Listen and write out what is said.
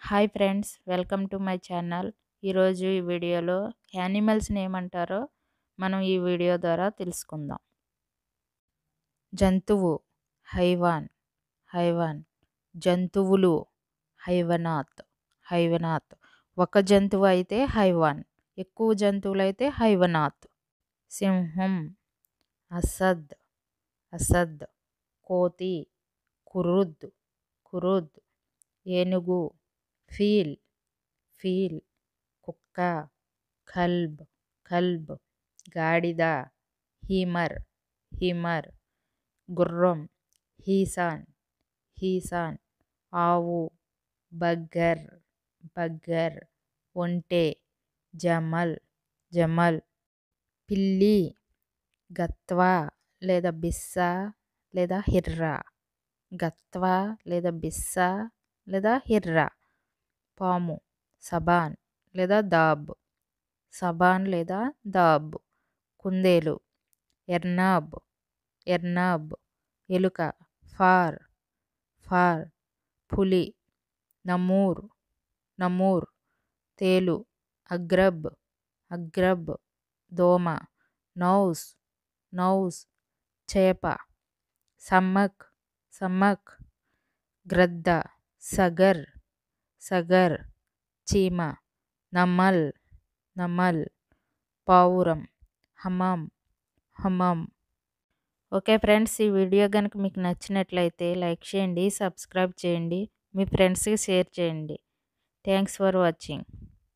Hi friends, welcome to my channel. ఈరోజు ఈ వీడియోలో యానిమల్స్ని ఏమంటారో మనం ఈ వీడియో ద్వారా తెలుసుకుందాం. జంతువు హైవాన్, హైవాన్. జంతువులు హైవనాత్, హైవనాత్. ఒక జంతువు అయితే హైవాన్, ఎక్కువ జంతువులు అయితే హైవనాత్. సింహం అసద్, అసద్. కోతి కురుద్, కురుద్. ఏనుగు ఫీల్, ఫీల్. కుక్క కల్బ్, కల్బ్. గాడిద హీమర్, హీమర్. గుర్రం హీసాన్, హీసాన్. ఆవు బగ్గర్, బగ్గర్. ఒంటె జమల్, జమల్. పిల్లి గత్వా లేదా బిస్సా లేదా హిర్రా, గత్వా లేదా బిస్సా లేదా హిర్రా. పాము సబాన్ లేదా దాబ్, సబాన్ లేదా దాబ్. కుందేలు ఎర్నాబ్, ఎర్నాబ్. ఎలుక ఫార్, ఫార్. పులి నమూర్, నమూర్. తేలు అగ్రబ్, అగ్రబ్. దోమ నౌస్, నౌస్. చేప సమ్మక్, సమ్మక్. గ్రద్ద సగర్, సగర్. చీమ నమల్, నమల్. పావురం హమాం, హమాం. ఓకే ఫ్రెండ్స్, ఈ వీడియో కనుక మీకు నచ్చినట్లయితే లైక్ చేయండి, సబ్స్క్రైబ్ చేయండి, మీ ఫ్రెండ్స్కి షేర్ చేయండి. Thanks for watching.